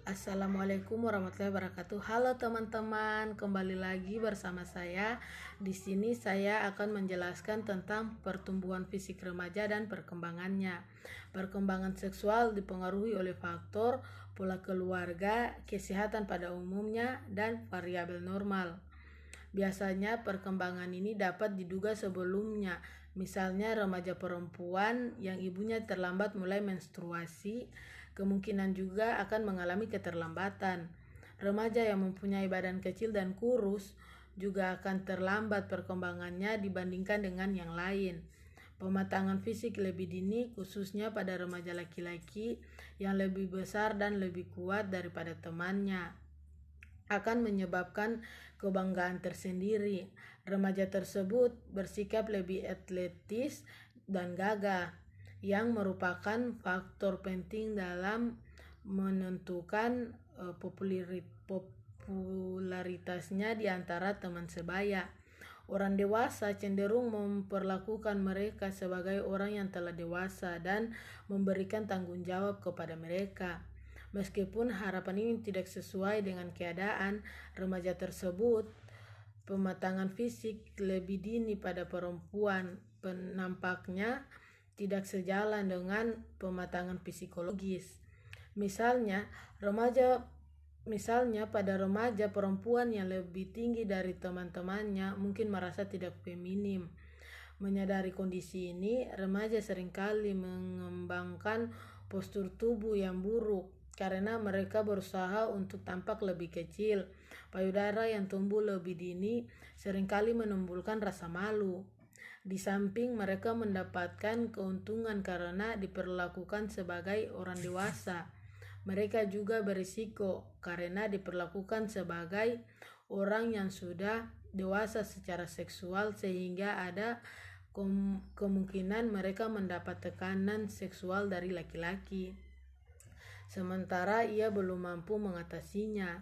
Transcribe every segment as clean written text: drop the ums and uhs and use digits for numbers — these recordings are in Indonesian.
Assalamualaikum warahmatullahi wabarakatuh. Halo teman-teman, kembali lagi bersama saya. Di sini saya akan menjelaskan tentang pertumbuhan fisik remaja dan perkembangannya. Perkembangan seksual dipengaruhi oleh faktor pola keluarga, kesehatan pada umumnya, dan variabel normal. Biasanya perkembangan ini dapat diduga sebelumnya, misalnya remaja perempuan yang ibunya terlambat mulai menstruasi, kemungkinan juga akan mengalami keterlambatan. Remaja yang mempunyai badan kecil dan kurus juga akan terlambat perkembangannya dibandingkan dengan yang lain. Pematangan fisik lebih dini khususnya pada remaja laki-laki yang lebih besar dan lebih kuat daripada temannya akan menyebabkan kebanggaan tersendiri. Remaja tersebut bersikap lebih atletis dan gagah, yang merupakan faktor penting dalam menentukan popularitasnya di antara teman sebaya. Orang dewasa cenderung memperlakukan mereka sebagai orang yang telah dewasa dan memberikan tanggung jawab kepada mereka. Meskipun harapan ini tidak sesuai dengan keadaan remaja tersebut, pematangan fisik lebih dini pada perempuan nampaknya tidak sejalan dengan pematangan psikologis. Misalnya pada remaja perempuan yang lebih tinggi dari teman-temannya mungkin merasa tidak feminim. Menyadari kondisi ini, remaja seringkali mengembangkan postur tubuh yang buruk karena mereka berusaha untuk tampak lebih kecil. Payudara yang tumbuh lebih dini seringkali menimbulkan rasa malu. Di samping mereka mendapatkan keuntungan karena diperlakukan sebagai orang dewasa, mereka juga berisiko karena diperlakukan sebagai orang yang sudah dewasa secara seksual, sehingga ada kemungkinan mereka mendapat tekanan seksual dari laki-laki, sementara ia belum mampu mengatasinya.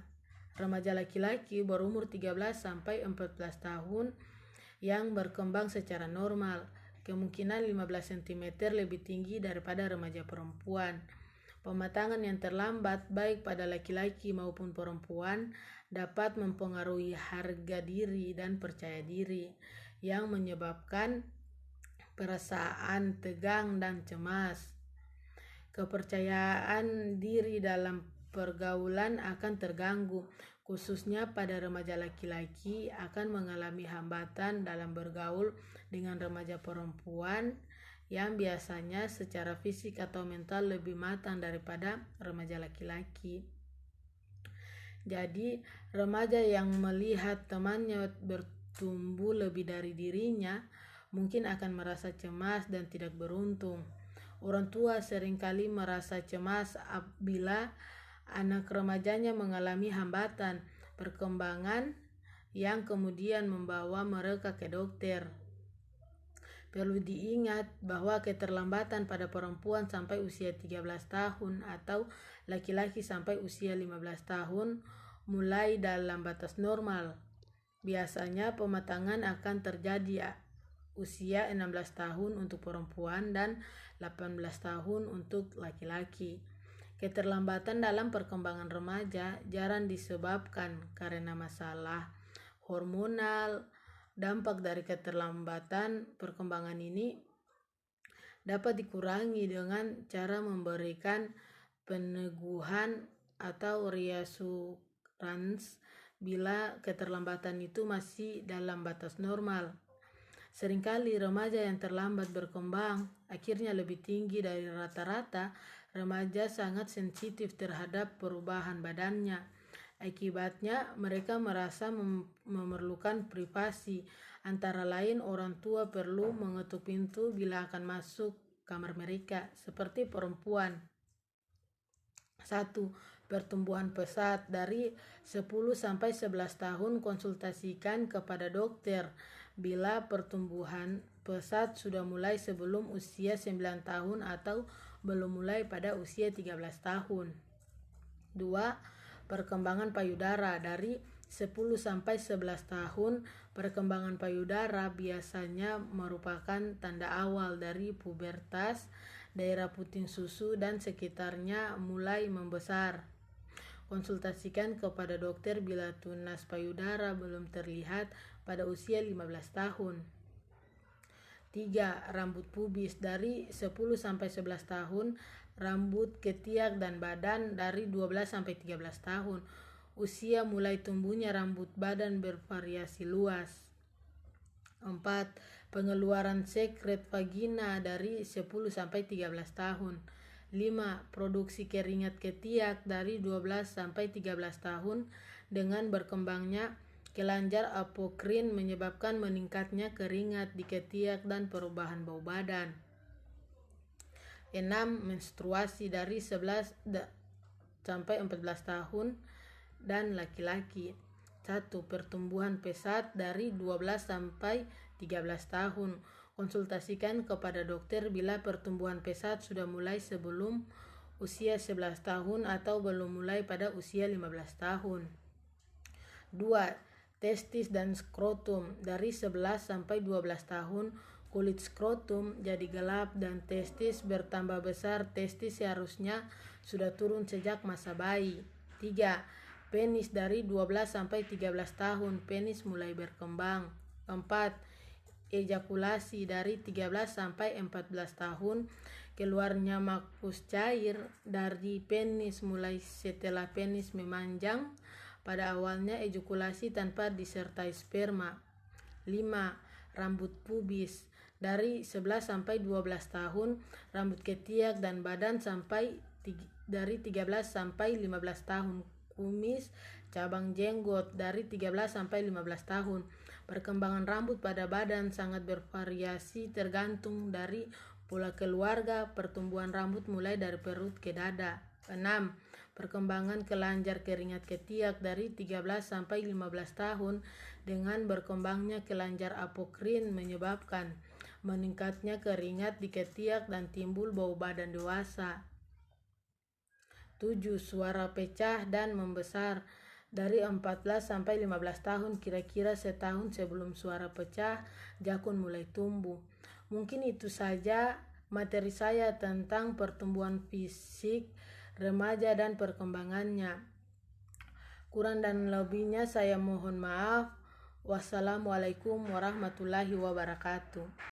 Remaja laki-laki berumur 13-14 tahun yang berkembang secara normal, kemungkinan 15 cm lebih tinggi daripada remaja perempuan. Pematangan yang terlambat baik pada laki-laki maupun perempuan dapat mempengaruhi harga diri dan percaya diri, yang menyebabkan perasaan tegang dan cemas. Kepercayaan diri dalam pergaulan akan terganggu, khususnya pada remaja laki-laki akan mengalami hambatan dalam bergaul dengan remaja perempuan yang biasanya secara fisik atau mental lebih matang daripada remaja laki-laki. Jadi, remaja yang melihat temannya bertumbuh lebih dari dirinya mungkin akan merasa cemas dan tidak beruntung. Orang tua seringkali merasa cemas apabila anak remajanya mengalami hambatan perkembangan yang kemudian membawa mereka ke dokter. Perlu diingat bahwa keterlambatan pada perempuan sampai usia 13 tahun atau laki-laki sampai usia 15 tahun mulai dalam batas normal. Biasanya pematangan akan terjadi usia 16 tahun untuk perempuan dan 18 tahun untuk laki-laki. Keterlambatan dalam perkembangan remaja jarang disebabkan karena masalah hormonal. Dampak dari keterlambatan perkembangan ini dapat dikurangi dengan cara memberikan peneguhan atau reassurance bila keterlambatan itu masih dalam batas normal. Seringkali remaja yang terlambat berkembang akhirnya lebih tinggi dari rata-rata. Remaja sangat sensitif terhadap perubahan badannya. Akibatnya mereka merasa memerlukan privasi. Antara lain, orang tua perlu mengetuk pintu bila akan masuk kamar mereka, seperti perempuan. 1. Pertumbuhan pesat. Dari 10-11 tahun konsultasikan kepada dokter bila pertumbuhan pesat sudah mulai sebelum usia 9 tahun atau belum mulai pada usia 13 tahun. 2. Perkembangan payudara. Dari 10-11 tahun, perkembangan payudara biasanya merupakan tanda awal dari pubertas. Daerah puting susu dan sekitarnya mulai membesar. Konsultasikan kepada dokter bila tunas payudara belum terlihat pada usia 15 tahun. 3. Rambut pubis dari 10-11 tahun, rambut ketiak dan badan dari 12-13 tahun. Usia mulai tumbuhnya rambut badan bervariasi luas. 4. Pengeluaran sekret vagina dari 10-13 tahun. 5. Produksi keringat ketiak dari 12-13 tahun dengan berkembangnya kelenjar apokrin menyebabkan meningkatnya keringat di ketiak dan perubahan bau badan. 6. Menstruasi dari 11-14 tahun dan laki-laki. 1. Pertumbuhan pesat dari 12-13 tahun. Konsultasikan kepada dokter bila pertumbuhan pesat sudah mulai sebelum usia 11 tahun atau belum mulai pada usia 15 tahun. 2. Testis dan skrotum dari 11-12 tahun, kulit skrotum jadi gelap dan testis bertambah besar. Testis seharusnya sudah turun sejak masa bayi. 3. Penis dari 12-13 tahun, penis mulai berkembang. 4. Ejakulasi dari 13-14 tahun, keluarnya makus cair dari penis mulai setelah penis memanjang. Pada awalnya ejakulasi tanpa disertai sperma. 5. Rambut pubis dari 11-12 tahun, rambut ketiak dan badan dari 13-15 tahun, kumis, cabang jenggot dari 13-15 tahun. Perkembangan rambut pada badan sangat bervariasi tergantung dari pola keluarga. Pertumbuhan rambut mulai dari perut ke dada. 6. Perkembangan kelenjar keringat ketiak dari 13-15 tahun dengan berkembangnya kelenjar apokrin menyebabkan meningkatnya keringat di ketiak dan timbul bau badan dewasa. 7. Suara pecah dan membesar dari 14-15 tahun, kira-kira setahun sebelum suara pecah, jakun mulai tumbuh. Mungkin itu saja materi saya tentang pertumbuhan fisik remaja dan perkembangannya. Kurang dan lebihnya saya mohon maaf. Wassalamualaikum warahmatullahi wabarakatuh.